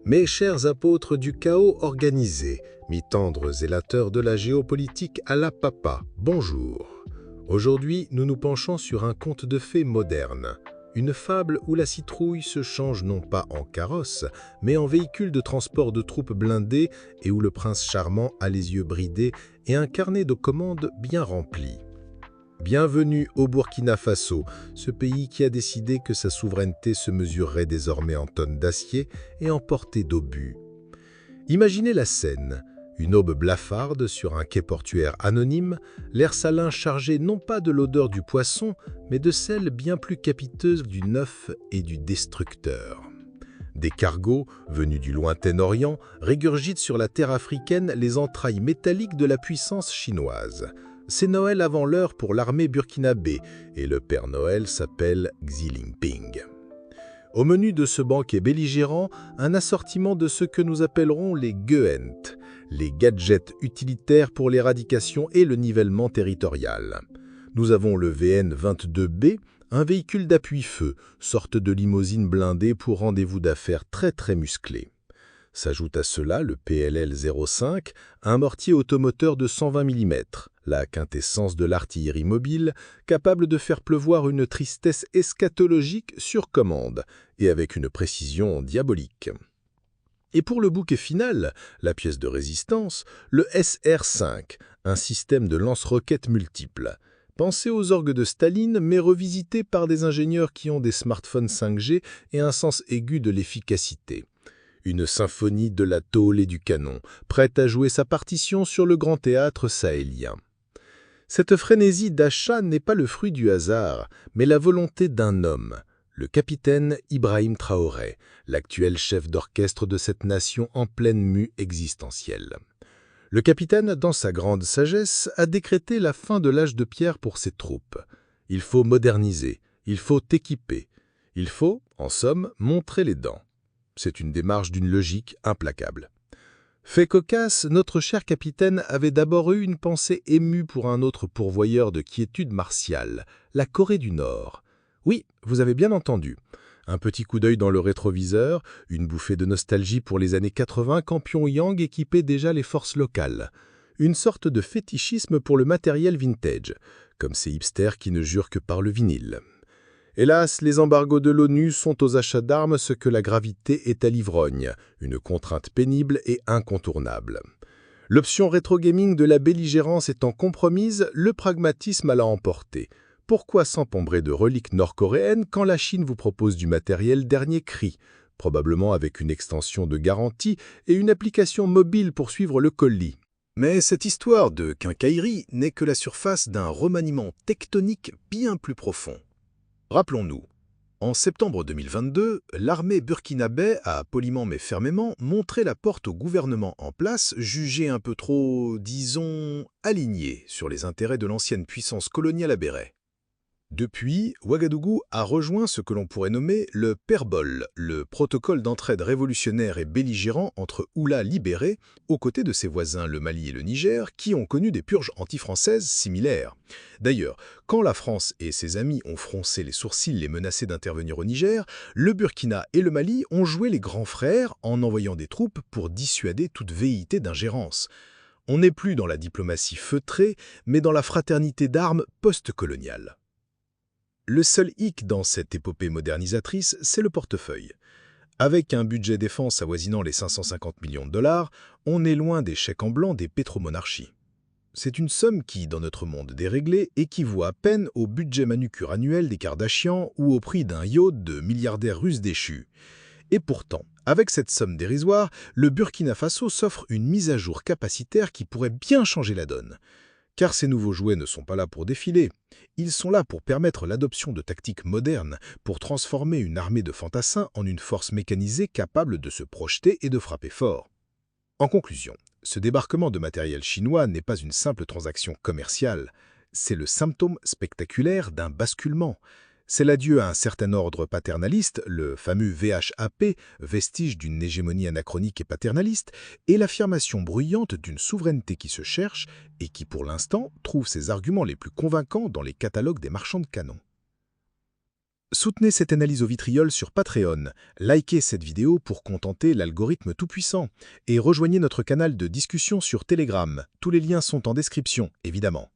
Mes chers apôtres du chaos organisé, mi-tendres zélateurs de la géopolitique à la papa, bonjour. Aujourd'hui, nous nous penchons sur un conte de fées moderne, une fable où la citrouille se change non pas en carrosse, mais en véhicule de transport de troupes blindées et où le prince charmant a les yeux bridés et un carnet de commandes bien rempli. Bienvenue au Burkina Faso, ce pays qui a décidé que sa souveraineté se mesurerait désormais en tonnes d'acier et en portées d'obus. Imaginez la scène, une aube blafarde sur un quai portuaire anonyme, l'air salin chargé non pas de l'odeur du poisson, mais de celle bien plus capiteuse du neuf et du destructeur. Des cargos, venus du lointain Orient, régurgitent sur la terre africaine les entrailles métalliques de la puissance chinoise. C'est Noël avant l'heure pour l'armée burkinabé et le Père Noël s'appelle Xi Jinping. Au menu de ce banquet belligérant, un assortiment de ce que nous appellerons les Goent, les gadgets utilitaires pour l'éradication et le nivellement territorial. Nous avons le VN-22B, un véhicule d'appui-feu, sorte de limousine blindée pour rendez-vous d'affaires très musclé. S'ajoute à cela le PLL-05, un mortier automoteur de 120 mm, la quintessence de l'artillerie mobile, capable de faire pleuvoir une tristesse eschatologique sur commande, et avec une précision diabolique. Et pour le bouquet final, la pièce de résistance, le SR5, un système de lance-roquettes multiples. Pensez aux orgues de Staline, mais revisité par des ingénieurs qui ont des smartphones 5G et un sens aigu de l'efficacité. Une symphonie de la tôle et du canon, prête à jouer sa partition sur le grand théâtre sahélien. Cette frénésie d'achat n'est pas le fruit du hasard, mais la volonté d'un homme, le capitaine Ibrahim Traoré, l'actuel chef d'orchestre de cette nation en pleine mue existentielle. Le capitaine, dans sa grande sagesse, a décrété la fin de l'âge de pierre pour ses troupes. Il faut moderniser, il faut équiper, il faut, en somme, montrer les dents. C'est une démarche d'une logique implacable. Fait cocasse, notre cher capitaine avait d'abord eu une pensée émue pour un autre pourvoyeur de quiétude martiale, la Corée du Nord. Oui, vous avez bien entendu. Un petit coup d'œil dans le rétroviseur, une bouffée de nostalgie pour les années 80 quand Pyongyang équipait déjà les forces locales. Une sorte de fétichisme pour le matériel vintage, comme ces hipsters qui ne jurent que par le vinyle. Hélas, les embargos de l'ONU sont aux achats d'armes ce que la gravité est à l'ivrogne, une contrainte pénible et incontournable. L'option rétro-gaming de la belligérance étant compromise, le pragmatisme l'a emporté. Pourquoi s'empombrer de reliques nord-coréennes quand la Chine vous propose du matériel dernier cri, probablement avec une extension de garantie et une application mobile pour suivre le colis? Mais cette histoire de quincaillerie n'est que la surface d'un remaniement tectonique bien plus profond. Rappelons-nous, en septembre 2022, l'armée burkinabé a poliment mais fermement montré la porte au gouvernement en place, jugé un peu trop, disons, aligné sur les intérêts de l'ancienne puissance coloniale abérée. Depuis, Ouagadougou a rejoint ce que l'on pourrait nommer le PERBOL, le protocole d'entraide révolutionnaire et belligérant entre Oula libérés, aux côtés de ses voisins le Mali et le Niger, qui ont connu des purges anti-françaises similaires. D'ailleurs, quand la France et ses amis ont froncé les sourcils et menacé d'intervenir au Niger, le Burkina et le Mali ont joué les grands frères en envoyant des troupes pour dissuader toute velléité d'ingérence. On n'est plus dans la diplomatie feutrée, mais dans la fraternité d'armes post-coloniale. Le seul hic dans cette épopée modernisatrice, c'est le portefeuille. Avec un budget défense avoisinant les 550 millions de dollars, on est loin des chèques en blanc des pétromonarchies. C'est une somme qui, dans notre monde déréglé, équivaut à peine au budget manucure annuel des Kardashians ou au prix d'un yacht de milliardaires russes déchus. Et pourtant, avec cette somme dérisoire, le Burkina Faso s'offre une mise à jour capacitaire qui pourrait bien changer la donne. Car ces nouveaux jouets ne sont pas là pour défiler. Ils sont là pour permettre l'adoption de tactiques modernes, pour transformer une armée de fantassins en une force mécanisée capable de se projeter et de frapper fort. En conclusion, ce débarquement de matériel chinois n'est pas une simple transaction commerciale. C'est le symptôme spectaculaire d'un basculement. C'est l'adieu à un certain ordre paternaliste, le fameux VHAP, vestige d'une hégémonie anachronique et paternaliste, et l'affirmation bruyante d'une souveraineté qui se cherche et qui, pour l'instant, trouve ses arguments les plus convaincants dans les catalogues des marchands de canons. Soutenez cette analyse au vitriol sur Patreon, likez cette vidéo pour contenter l'algorithme tout-puissant et rejoignez notre canal de discussion sur Telegram. Tous les liens sont en description, évidemment.